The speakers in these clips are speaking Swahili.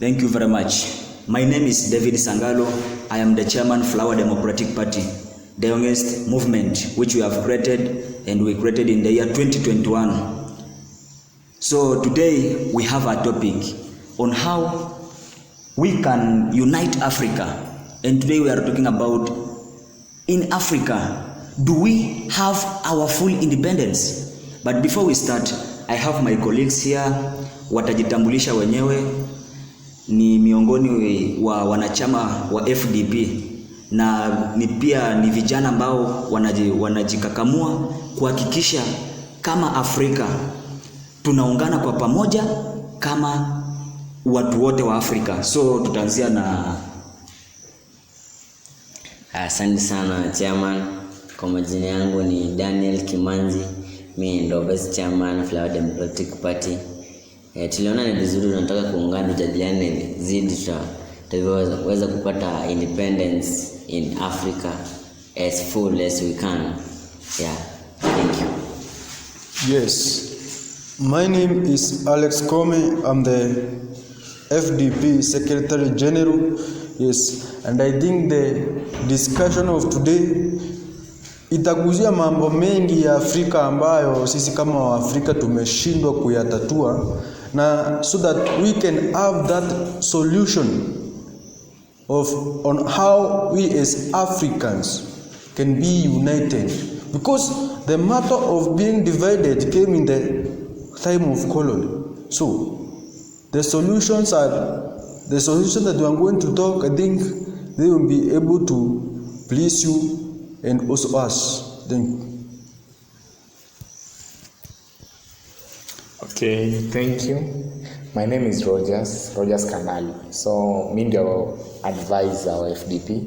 Thank you very much. My name is David Sangalo. I am the chairman Flower Democratic Party, the youngest movement which we have created, and we created in the year 2021. So today we have a topic on how we can unite Africa. And today we are talking about, in Africa, do we have our full independence? But before we start, I have my colleagues here, watajitambulisha wenyewe. Ni miongoni wa wanachama wa F.D.P na ni pia ni vijana ambao wanajikakamua kuhakikisha kama Afrika tunaungana kwa pamoja kama watu wote wa Afrika. So tutaanzia na asante sana chairman. Kwa majina yangu ni Daniel Kimanzi, mimi ndo vice chairman Flower Democratic Party. Tuliona ni vizuri tunataka kuungana tujadiliane zidi tutaweza kupata independence in Africa as full as we can. Yeah, thank you. Yes, my name is Alex Kome. I'm the F.D.P Secretary General. Yes, and I think the discussion of today itaguzia mambo mengi ya Afrika ambayo sisi kama wa Afrika tumeshindwa kuyatatua, na so that we can have that solution on how we as Africans can be united, because the matter of being divided came in the time of colony. So the solutions that we are going to talk, I think they will be able to please you and also us. Thank you. Okay, thank you. My name is Rogers Kanali. So mimi ndio advisor wa FDP.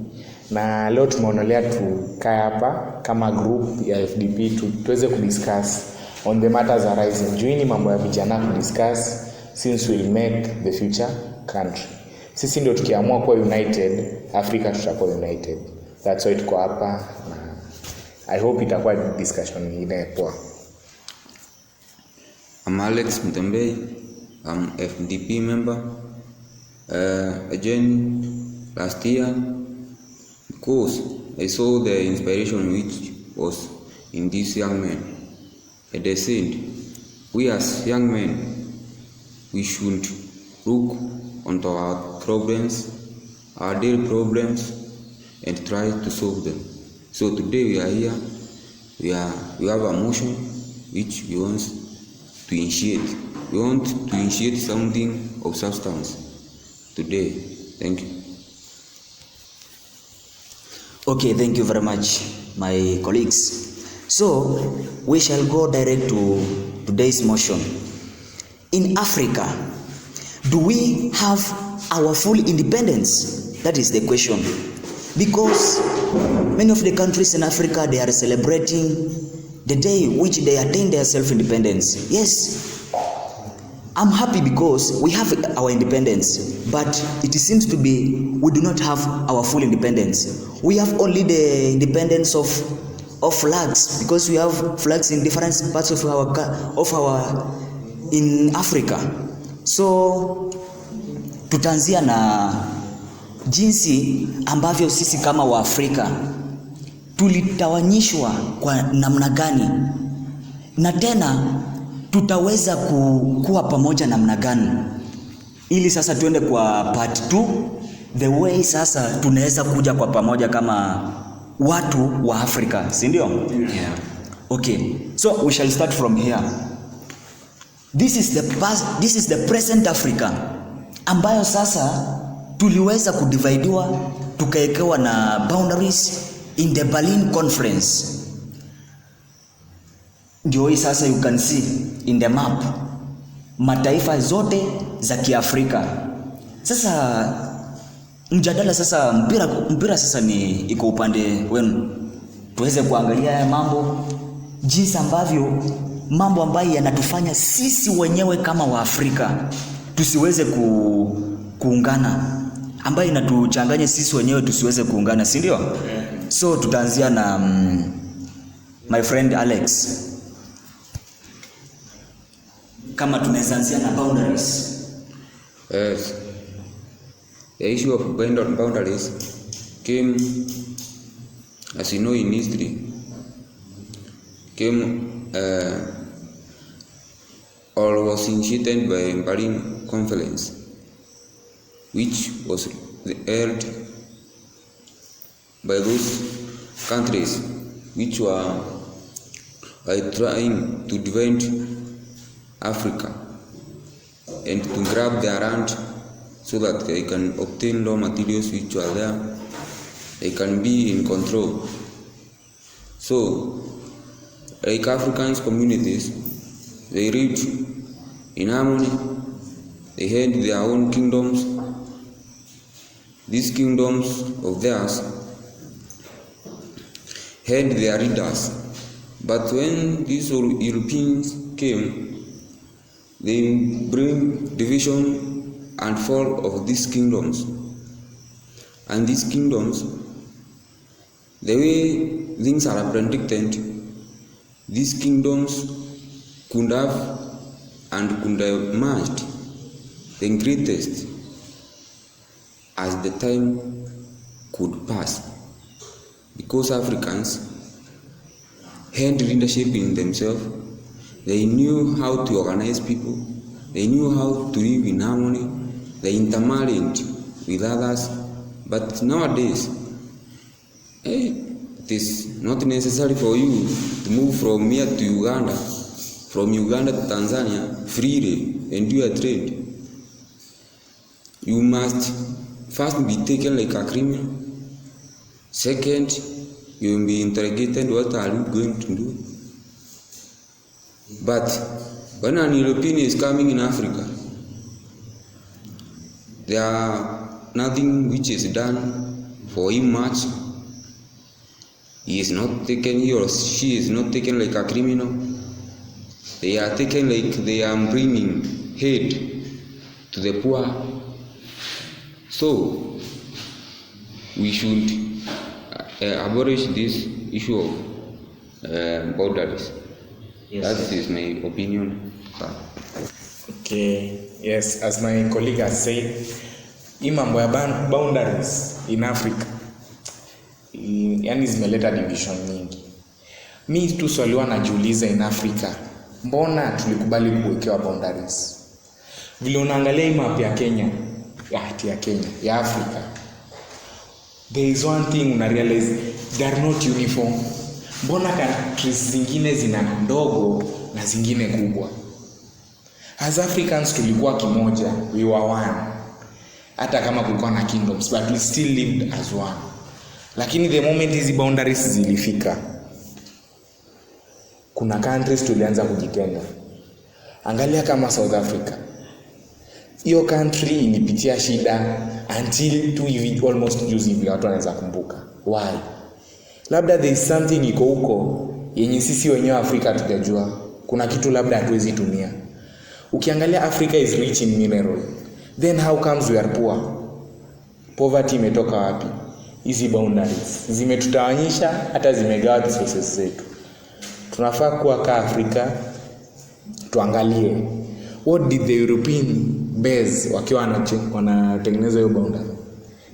Na leo tumeonelea tukae hapa kama group ya FDP tuweze kudiscuss on the matters arising. Juini mambo ya vijana kudiscuss since we'll make the future country. Sisi ndio tukiamua kuwa united, Africa tutakuwa united. That's why tuko hapa. I hope itakuwa discussion nyingine poa. I'm Alex Mtembei. I'm F.D.P member. I joined last year because I saw the inspiration which was in this young man. And I said, we as young men, we should look onto our problems, our daily problems, and try to solve them. So today we are here. We have a motion which we want to initiate. We want to initiate something of substance today. Thank you. okay, thank you very much, my colleagues. So we shall go direct to today's motion. In Africa, do we have our full independence? That is the question. Because many of the countries in Africa, they are celebrating the day which they attain their self-independence. Yes, I'm happy because we have our independence, but it seems to be we do not have our full independence. We have only the independence of flags, because we have flags in different parts of our in Africa. So tutaanzia na jinsi ambavyo sisi kama wa Afrika tulitawanyishwa kwa namna gani, na tena tutaweza kuwa pamoja namna gani, ili sasa tuende kwa part 2, the way sasa tunaweza kuja kwa pamoja kama watu wa Afrika, si ndio? Yeah. Okay, so we shall start from here. This is the present Africa ambayo sasa tuliweza kudividiwa, tukaekewa na boundaries in the Berlin Conference. Ndio hii sasa, you can see in the map mataifa zote za Kiafrika. Sasa mjadala sasa, mpira sasa ni iko upande wenu. Tuweze kuangalia haya mambo, jinsi ambavyo mambo ambayo yanatufanya sisi wenyewe kama wa Afrika tusiweze kuungana, ambayo inatuchanganya sisi wenyewe tusiweze kuungana, si ndio? So tutaanzia na my friend Alex. Kama tunaweza anzia na boundaries. Yes. the issue of boundaries came, as you know in history, or was initiated by Berlin Conference, which was held by those countries which were trying to divide Africa and to grab their land so that they can obtain raw materials which are there, they can be in control. So, like African communities, they lived in harmony, they had their own kingdoms. These kingdoms of theirs had their leaders, but when these Europeans came, they bring division and fall of these kingdoms. And these kingdoms, the way things are predicted, these kingdoms could have and could have merged the greatest as the time could pass, because Africans had leadership in themselves. They knew how to organize people, they knew how to live in harmony, they intermarried with others. But nowadays, it is not necessary for you to move from here to Uganda, from Uganda to Tanzania freely and do a trade. You must first be taken like a criminal. Second, you will be interrogated, what are you going to do? But when an European is coming in Africa, there are nothing which is done for him much. He is not taken, he or she is not taken like a criminal. They are taken like they are bringing aid to the poor. So, we should abolish this issue of boundaries. Yes, that is my opinion. Okay, yes, as my colleague has said, hii mambo ya boundaries in Africa, yani zimeleta division nyingi. Mi tu swali najiuliza, in Africa, mbona tulikubali kuwekewa boundaries? Vile unaangalia hii map ya Kenya, ya Africa, there is one thing una realize, they are not uniform. Mbona countries zingine zina ndogo na zingine kubwa? As Africans tulikuwa kimoja, we were one. Hata kama kulikuwa na kingdoms, but we still lived as one. Lakini the moment hizi boundaries zilifika, kuna countries tulianza kujitenga. Angalia kama South Africa. Hiyo country ilipitia shida until almost juzi hivi watu wanaweza kumbuka. Why? Labda there is something iko huko yenye sisi wenyewe Afrika tutajua. Kuna kitu labda hatuwezi tumia. Ukiangalia Africa is rich in mineral. Then how comes we are poor? Poverty imetoka wapi? Hizi boundaries zimetutawanyisha, hata zimegawa resources zetu. Tunafaa kuwa ka Afrika tuangalie what did the European base wakiwa wanatengeneza hiyo boundary.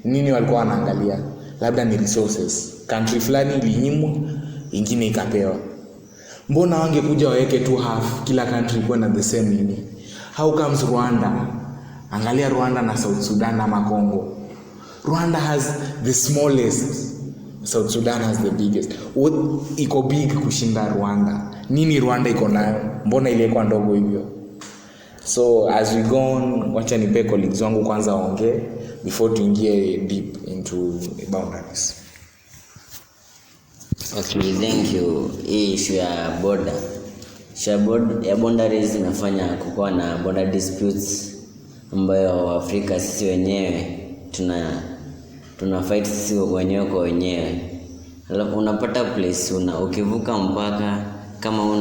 Nini walikuwa wanaangalia? Labda ni resources. Country fulani ilinyimwa, ingine ikapewa. Mbona wangekuja waweke tu half, kila country kuwa na the same nini? How comes Rwanda? Angalia Rwanda na South Sudan na Congo. Rwanda has the smallest, South Sudan has the biggest. What iko big kushinda Rwanda? Nini Rwanda iko nayo? Mbona ile kwa ndogo hivyo? So as we go on, wacha nipe colleagues wangu kwanza waongee before tuingie deep into boundaries. Okay, thank you. Hii issue ya border. Ya boundaries inafanya kukuwa na border disputes ambayo Afrika sisi wenyewe tuna fight sisi wenyewe kwa wenyewe. Alafu unapata place ukivuka mpaka kama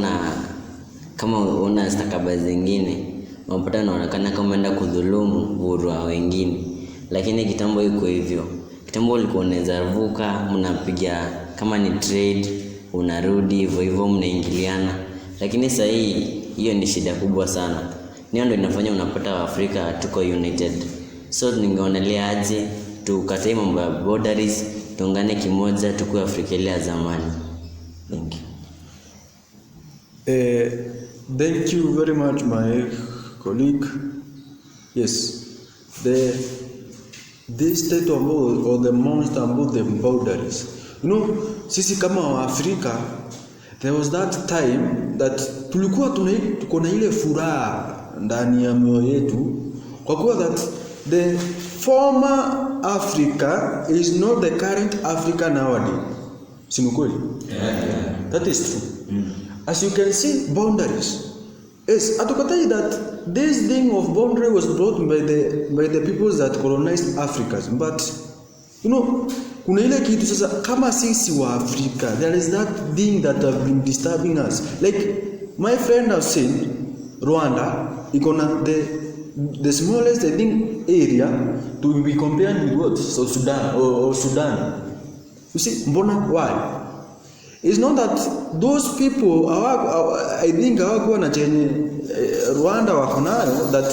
una stakabadhi zingine, unapata unaonekana kama unaenda kudhulumu uhuru wa wengine. Lakini kitambo iko hivyo. Kitambo ulikuwa unaweza vuka, mnapiga kama ni trade, unarudi hivyo mnaingiliana. Lakini sasa hiyo ni shida kubwa sana. Ndio inafanya unapata Afrika tuko united. So ningeonelea aje tukatae mambo ya boundaries, tuungane kimoja, tukue Afrika ile ya zamani. Thank you. Thank you very much, my colleague. Yes, this state about, or the monster about the boundaries. Sisi kama wa Afrika, there was that time that tulikuwa tuko na ile furaha ndani ya mioyo yetu, kwa kuwa that the former Africa is not the current Africa nowadays. Si kweli? Yeah. That is true. As you can see, boundaries. Yes, atukatai that this thing of boundary was brought by the peoples that colonized Africa. But kuna ile kitu sasa kama sisi wa Africa, there is that thing that have been disturbing us. Like my friend has said, Rwanda ikona the smallest, I think, area to be compared with what? So Sudan or Sudan. You see, mbona why? It's not that those people I think hawakuwa na chenye Rwanda wako nayo, that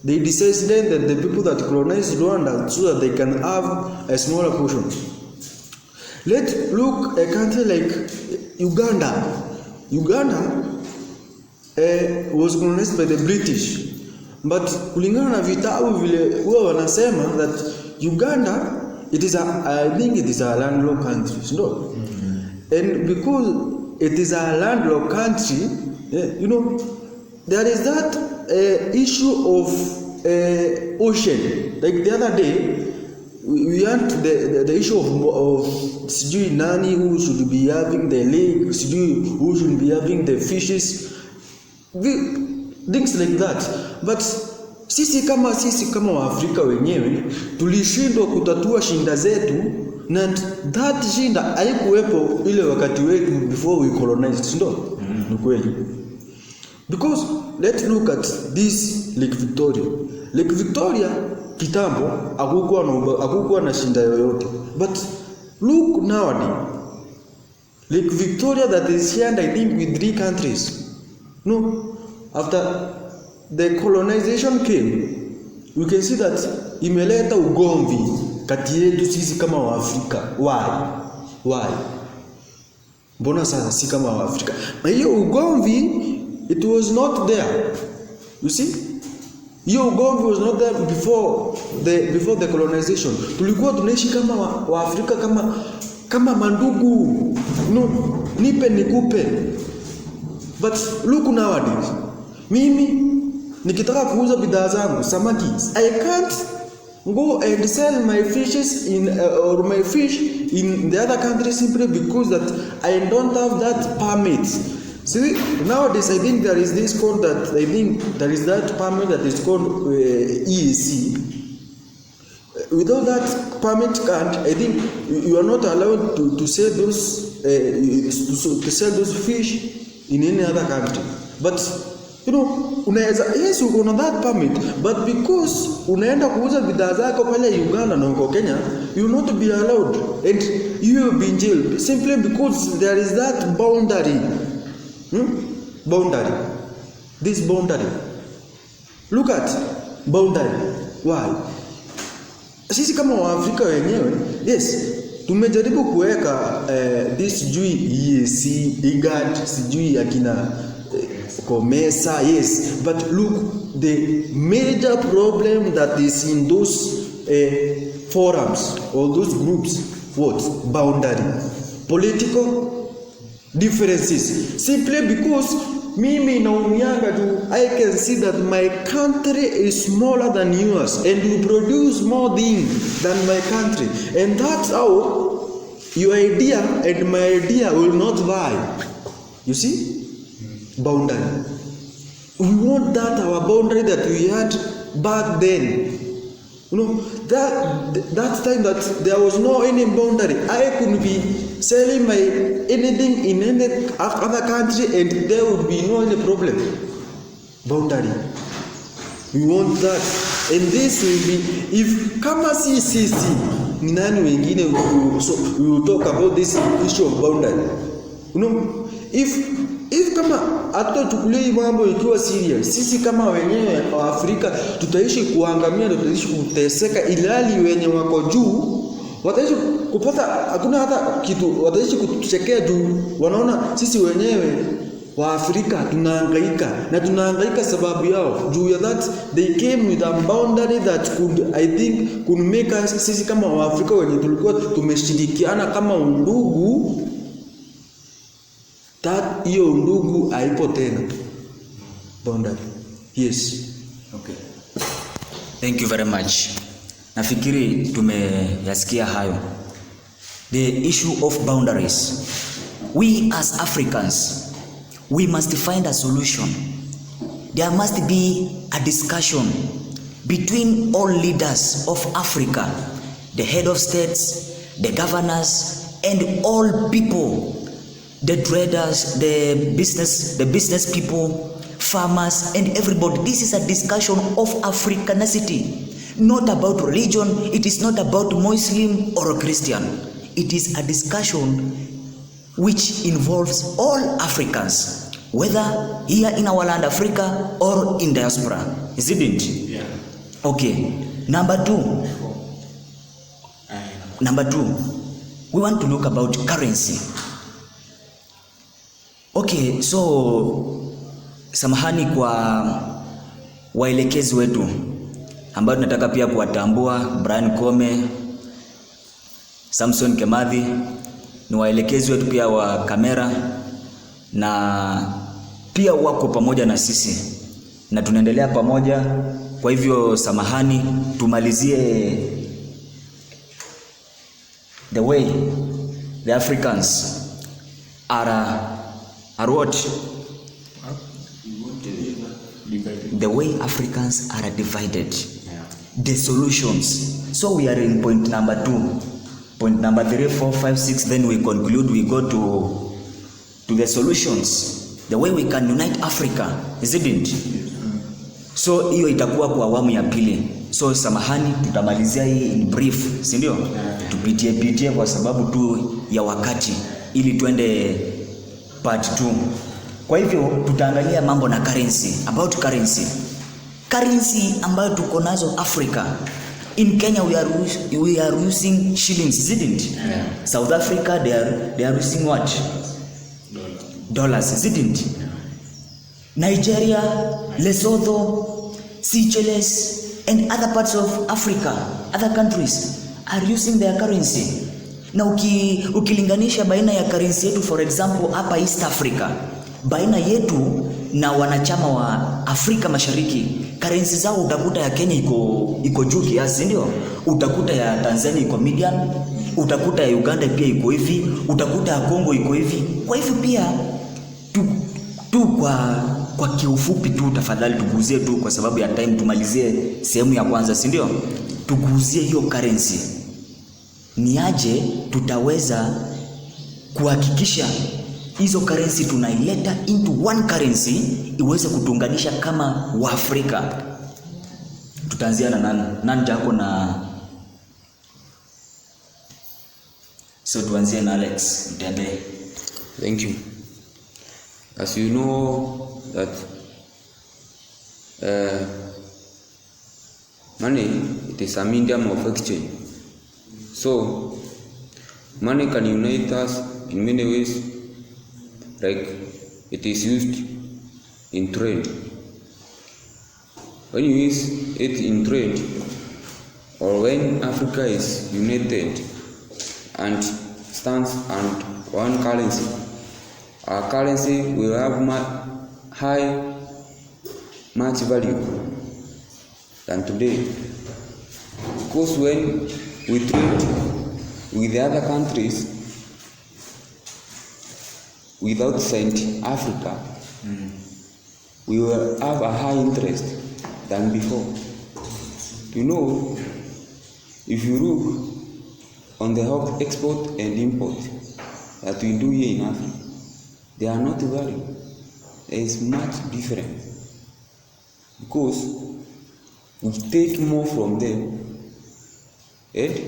they decided that the people that colonized Rwanda so that they can have a smaller portion. Let's look a country like Uganda. Uganda was colonized by the British, but kulingana na vitabu vile huwa wanasema that Uganda, I think it is a landlocked country, no? And because it is a landlocked country, there is that issue of ocean. Like the other day, we had the issue of sijui nani who should be having the lake, sijui who should be having the fishes, things like that. But sisi kama wa Afrika wenyewe tulishindwa kutatua shinda zetu, na that shinda haikuwepo ile wakati wetu before we colonized, no? Ni kweli. Because let's look at this Lake Victoria. Lake Victoria kitambo hakukuwa na shinda yoyote. But look nowadays, Lake Victoria that is shared, I think, with 3 countries. No, after the colonization came, we can see that imeleta ugomvi kati yetu sisi kama wa Afrika. Why? Mbona sasa si kama wa Afrika? Na hiyo ugomvi, it was not there. You see? Hiyo ugomvi was not there before the colonization. Tulikuwa tunaishi kama wa Afrika kama mandugu. Nipe nikupe. But look nowadays. Mimi nikitaka kuuza bidhaa zangu, samaki, I can't go and sell my fishes or my fish in the other country simply because that I don't have that permit. See, nowadays I think there is this code that I think there is that permit that is called EAC. Without that permit card, I think you are not allowed to sell those to sell those fish in any other country. But unaweza, yes, uko na that permit, but because unaenda kuuza bidhaa zako pale Uganda na uko Kenya, you will not be allowed, and you will be in jail simply because there is that boundary. Boundary. This boundary. Look at boundary. Why? Sisi kama wa Afrika wenyewe, yes, tumejaribu kuweka this sijui EAC, IGAD, sijui akina Komesa, yes, but look, the major problem that is in those forums or those groups, what? Boundary. Political differences. Simply because mimi naumianga tu, I can see that my country is smaller than yours and you produce more things than my country, and that's how your idea and my idea will not vie. You see? Boundary. We want that our boundary that we had back then. That time that there was no any boundary. I could be selling my anything in any other country and there would be no any problem. Boundary. We want that. And this will be, if kama sisi ni nani wengine, so we will talk about this issue of boundary. If If kama hatuchukulia hii mambo ikiwa serious, sisi kama wenyewe wa Afrika tutaishi kuangamia, tutaishi kuteseka, ilali wenye wako juu wataishi kupata hakuna hata kitu, wataishi kutuchekea juu wanaona sisi wenyewe wa Afrika tunahangaika, na tunahangaika sababu yao. Juu ya that they came with a boundary that could, I think, could make us, sisi kama wa Afrika wenye tulikuwa tumeshirikiana kama undugu, that hiyo undugu haipo tena. Boundary. Yes. Okay. Thank you very much. Nafikiri tumeyasikia hayo. The issue of boundaries. We as Africans, we must find a solution. There must be a discussion between all leaders of Africa, the head of states, the governors, and all people, the traders, the business people, farmers, and everybody. This is a discussion of Africanity, not about religion. It is not about Muslim or Christian. It is a discussion which involves all Africans, whether here in our land Africa or in diaspora, isn't it? Yeah. Okay. Number two, we want to look about currency. Okay, so samahani kwa waelekezi wetu ambao tunataka pia kuwatambua. Brian Kome, Samson Kemadhi ni waelekezi wetu pia wa kamera, na pia wako pamoja na sisi na tunaendelea pamoja. Kwa hivyo samahani, tumalizie the way the Africans are what? The way Africans are divided. The solutions. So we are in point number 2. Point number 3, 4, 5, 6, then we conclude, we go to the solutions. The way we can unite Africa, isn't it? So hiyo itakuwa kwa awamu ya pili. So samahani, tutamalizia hii in brief, si ndio? Tupitie kwa sababu tu ya wakati ili tuende part 2. Kwa hivyo tutaangalia mambo na currency, about currency. Currency ambayo tuko nazo Africa. In Kenya we are using shillings, isn't it? Yeah. South Africa they are using what? Dollars, isn't it? Yeah. Nigeria, Lesotho, Seychelles, and other parts of Africa, other countries are using their currency. Na ukilinganisha baina ya currency yetu, for example hapa East Africa, baina yetu na wanachama wa Afrika Mashariki, currency zao utakuta ya Kenya iko juu kiasi, ndio? Utakuta ya Tanzania iko median, utakuta ya Uganda pia iko hivi, utakuta ya Kongo iko hivi. Kwa hivyo pia kwa kiufupi tu, tafadhali tuguzie tu kwa sababu ya time, tumalizie sehemu ya kwanza, si ndio? Tuguzie hiyo currency. Ni aje tutaweza kuhakikisha hizo currency tunaileta into one currency iweze kutuunganisha kama Waafrika. Tutaanzia na nani jako na so tuanzie na Alex Mtembe. Thank you. As you know that money, it is a medium of exchange. So money can unite us in many ways, like it is used in trade. When you use it in trade, or when Africa is united and stands on one currency, our currency will have much value than today. Because when we trade with the other countries without outside Africa, we will have a high interest than before. You know, if you look on the export and import that we do here in Africa, they are not value. There is much difference because we take more from them and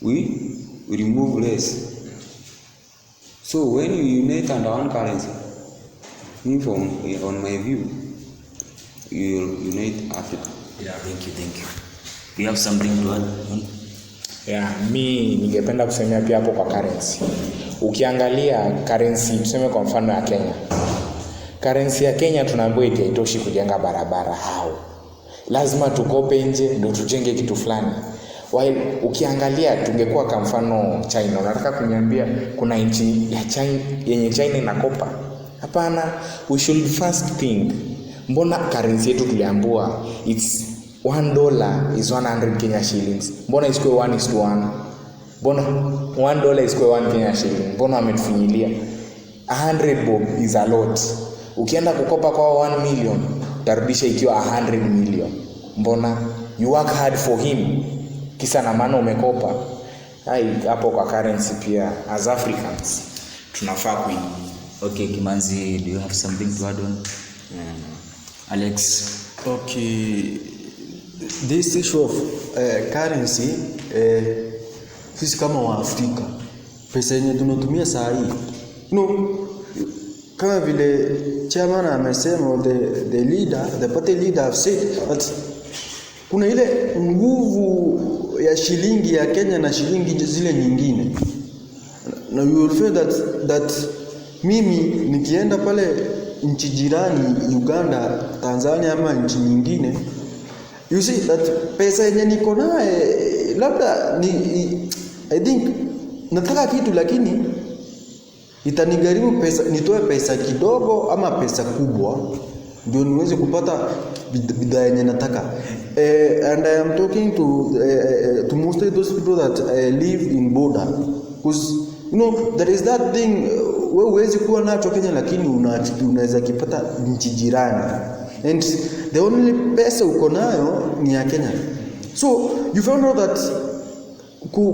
we remove less. So when you unite under one currency, on my view, you will unite Africa. Yeah, thank you. You have something to add? Yeah, mi ningependa kusemea pia hapo kwa currency. Ukiangalia currency tuseme kwa mfano ya Kenya. Currency ya Kenya tunaambiwa haitoshi kujenga barabara hao. Lazima tukope nje ndio tujenge kitu fulani. While ukiangalia tungekuwa kwa mfano China, unataka kuniambia kuna nchi ya China yenye China inakopa? Hapana, we should first think. Mbona currency yetu tuliambiwa it's $1 is 100 Kenya shillings. Mbona isikuwe 1:1? Mbona $1 isikuwe 1 Kenya shilling? Mbona wametufinyilia? 100 bob is a lot. Ukienda kukopa kwa 1 million, utarudisha ikiwa 100 million. Mbona you work hard for him? Kisa na maana umekopa. Hapo kwa currency pia as Africans tunafaa kui. Okay, Kimanzi, do you have something to add on? Alex? Okay, this issue of currency, sisi kama wa Afrika, pesa yenye tunatumia saa hii, kama vile chairman amesema, the party leader have said that kuna ile nguvu ya shilingi ya Kenya na shilingi zile nyingine. Na you will feel that mimi nikienda pale nchi jirani, Uganda, Tanzania ama nchi nyingine, you see that pesa yenye niko naye labda I think nataka kitu lakini itanigharimu pesa, nitoe pesa kidogo ama pesa kubwa ndio niweze kupata bidhaa yenye nataka. And I am talking to mostly those people that live in border, because there is that thing wewe huwezi kuwa nacho Kenya lakini unaweza kipata nchi jirani, and the only pesa uko nayo ni ya Kenya. So you found out that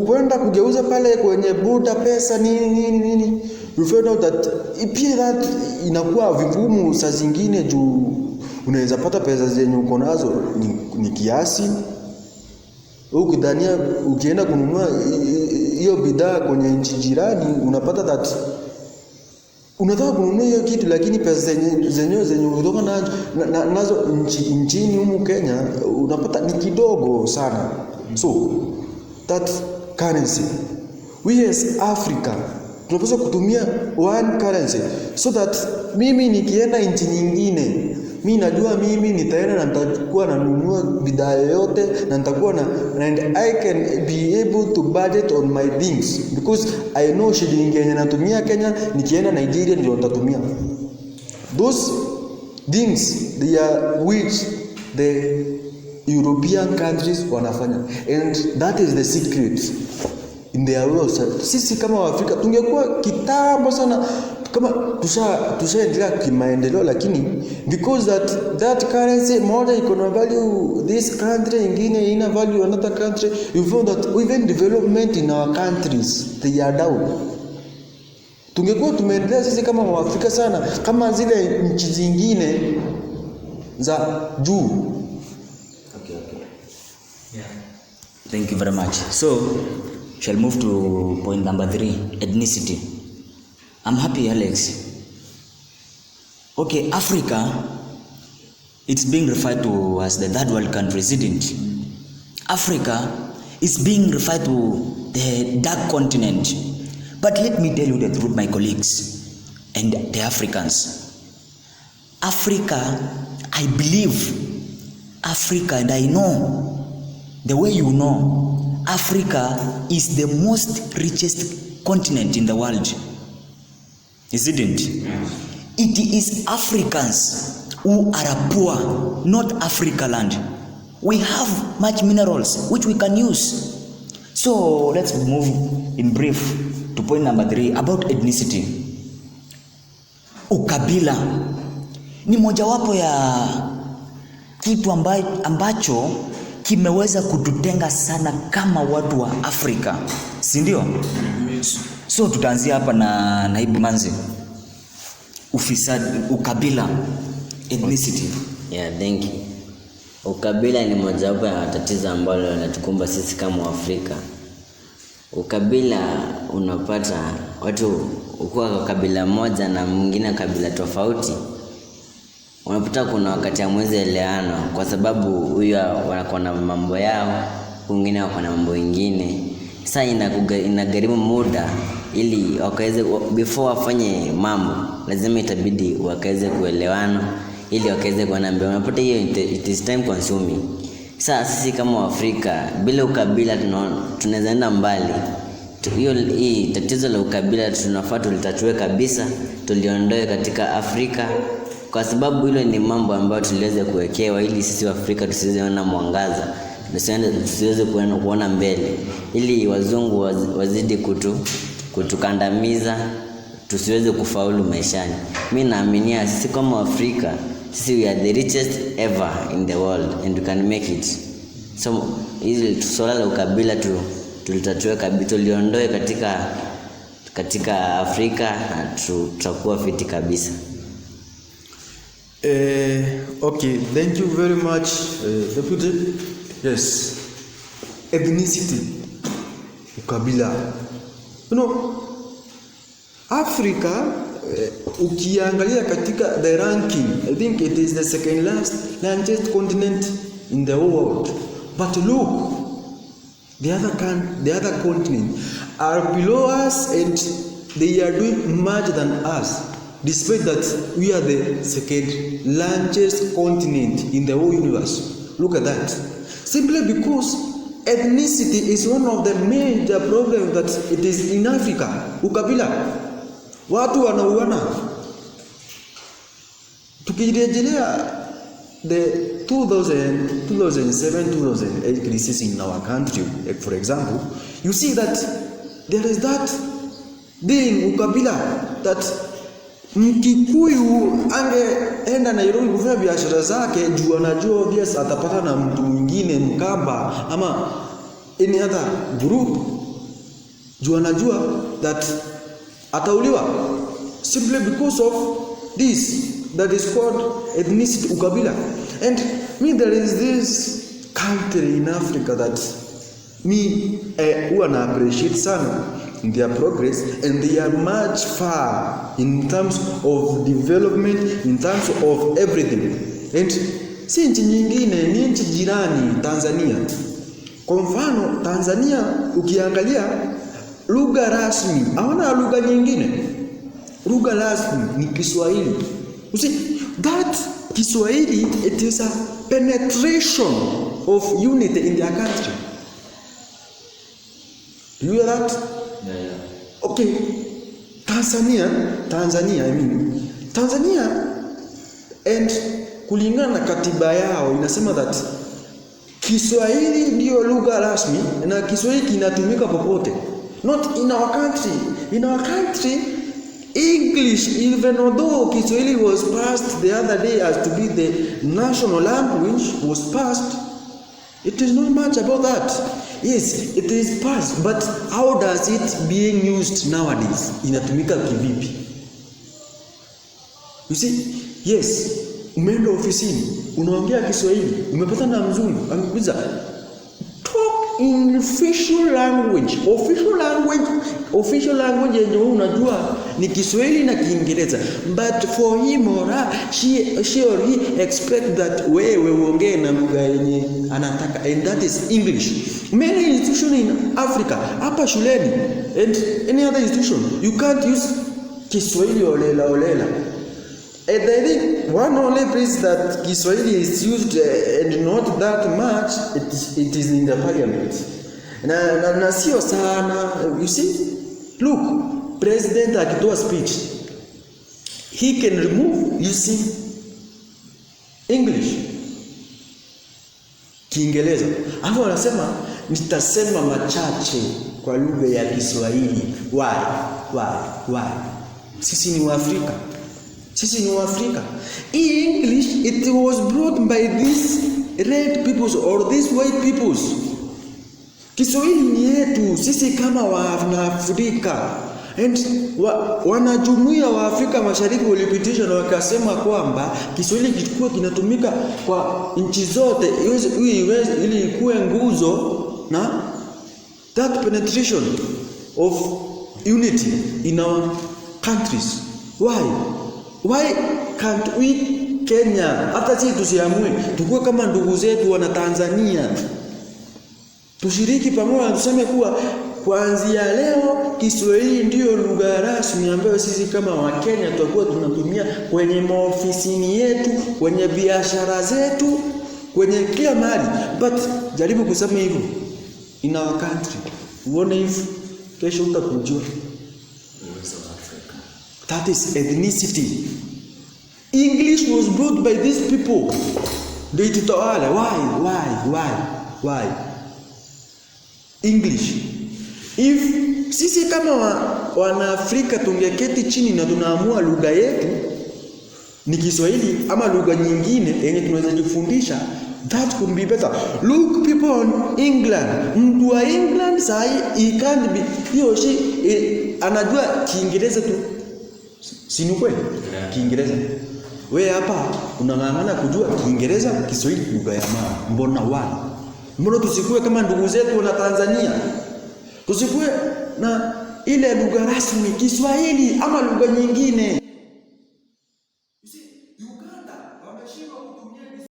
kwenda kugeuza pale kwenye border pesa nini, you found out that pia that inakuwa vigumu saa zingine juu unaweza pata pesa zenye uko nazo ni kiasi. Ukidhania ukienda kununua hiyo bidhaa kwenye nchi jirani unapata that unataka kununua hiyo kitu lakini pesa zenye kutoka nazo nchini humu Kenya unapata ni kidogo sana. So that currency, we as Africa tunapaswa kutumia one currency so that mimi nikienda nchi nyingine mimi najua mimi nitaenda na nitakuwa nanunua bidhaa yoyote na nitakuwa and I can be able to budget on my things because I know shilingi yenye natumia Kenya nikienda Nigeria ndio nitatumia. Those things they are which the European countries wanafanya, and that is the secret in their world. Sisi kama Waafrika tungekuwa kitambo sana kama tushaendelea kimaendeleo, lakini because that currency moja iko na value this country, ingine ina value another country, you found that even development in our countries they are down. Tungekuwa tumeendelea sisi kama Waafrika sana kama zile nchi zingine za juu. Okay. Yeah. Thank you very much. So, shall move to point number 3, ethnicity. I'm happy, Alex. Okay, Africa, it's being referred to as the third world country, isn't it? Africa is being referred to the dark continent. But let me tell you the truth, my colleagues and the Africans. Africa, I believe Africa, and I know the way you know, Africa is the most richest continent in the world. Isn't it? It is Africans who are poor, not Africa land. We have much minerals which we can use. So let's move in brief to point number 3 about ethnicity. Ukabila ni mojawapo ya kitu ambacho kimeweza kututenga sana kama watu wa Afrika, si ndio? So tutaanzia hapa na naibu Manzi. Ufisadi, ukabila, ethnicity. Yeah, thank you. Ukabila ni mojawapo ya tatizo ambalo linatukumba sisi kama Afrika. Ukabila unapata watu kwa kabila moja na mwingine kabila tofauti, unapata kuna wakati hamwezi elewana kwa sababu huyu wanakuwa na mambo yao, wengine wako na mambo mengine. Sasa inagharimu muda ili wakaweze, before wafanye mambo lazima itabidi wakaweze kuelewana ili wakaweze kuona mbele. Unapata hiyo it is time consuming. Sasa sisi kama Waafrika bila ukabila tunaweza enda mbali. Hii tatizo la ukabila tunafaa tulitatue kabisa, tuliondoe katika Afrika, kwa sababu hilo ni mambo ambayo tuliweza kuwekewa ili sisi Waafrika tusiweze kuona mwangaza, tusiweze kuona mbele, ili wazungu wazidi kutukandamiza, tusiweze kufaulu maishani. Mimi naaminia sisi kama Afrika, sisi we are the richest ever in the world and we can make it. So ili swala la ukabila tulitatue kabisa, tuliondoe katika Afrika na tutakuwa fiti kabisa. Okay, thank you very much, Deputy. Yes, ethnicity, ukabila. Africa, ukiangalia katika the ranking, I think it is the second largest continent in the whole world. But look, the other continent are below us and they are doing much than us, despite that we are the second largest continent in the whole universe. Look at that. Simply because ethnicity is one of the major problems that it is in Africa. Ukabila, watu wanauana. Tukirejelea the 2007-2008 crisis in our country, like for example, you see that there is that thing, ukabila, that Mkikuyu angeenda Nairobi kufanya biashara zake juu anajua obvious atapata na mtu mwingine Mkamba ama any other group, juu anajua that atauliwa simply because of this that is called ethnicity, ukabila. And there is this country in Africa that who na appreciate sana in their progress, and they are much far in terms of development, in terms of everything. And si nchi nyingine, ni nchi jirani, Tanzania. Kwa mfano Tanzania ukiangalia lugha rasmi hawana lugha nyingine, lugha rasmi ni Kiswahili. You see that Kiswahili, it is a penetration of unity in their country. Do you hear that? Yeah. Okay, Tanzania, and kulingana na katiba yao inasema that Kiswahili ndio lugha rasmi na Kiswahili kinatumika popote. Not in our country. In our country, English, even although Kiswahili was passed the other day as to be the national language, was passed, it is not much about that. Yes, it is passed, but how does it being used nowadays? Inatumika kivipi? You see, yes, umeenda ofisini, unaongea Kiswahili, umepata na mzungu, amekuuliza talk in official language yenye unajua ni Kiswahili na Kiingereza, but for him or her, she or he expect that wewe uongee na lugha yenye anataka, and that is English. Many institutions in Africa, hapa shuleni and any other institution, you can't use Kiswahili olela. And I think one only place that Kiswahili is used and not that much, it is in the parliament. Na sio sana. You see, look, president akitoa speech, he can remove using English, Kiingereza. Hapo anasema nitasema machache kwa lugha ya Kiswahili. Why? Sisi ni Waafrika. English, it was brought by these red peoples or these white peoples. Kiswahili ni yetu sisi kama Waafrika. And wanajumuiya wa Afrika Mashariki walipitisha na wakasema kwamba Kiswahili kilikuwa kinatumika kwa nchi zote ili ikuwe nguzo na that penetration of unity in our countries. Why can't we Kenya, hata sisi tusiamue tukue kama ndugu zetu wana Tanzania, tushiriki pamoja, tuseme kuwa kuanzia leo Kiswahili ndio lugha rasmi ambayo sisi kama Wakenya tutakuwa tunatumia kwenye maofisini yetu, kwenye biashara zetu, kwenye kila mahali. But jaribu kusema hivyo in our country, uone hivyo, kesho utakujua. That is ethnicity. English was brought by these people. They tutawala. Why? English. If sisi kama wana Afrika tungeketi chini na tunaamua lugha yetu ni Kiswahili ama lugha nyingine yenye tunaweza jifundisha, that could be better. Look people on England. Mtu wa England sahi he can't be anajua Kiingereza tu. Si ni kweli? Kiingereza. Wewe hapa unang'ang'ana kujua Kiingereza, Kiswahili lugha ya mama. Mbona tusikue kama ndugu zetu na Tanzania? Tusikue na ile lugha rasmi Kiswahili ama lugha nyingine. Uganda wameshindwa kutumia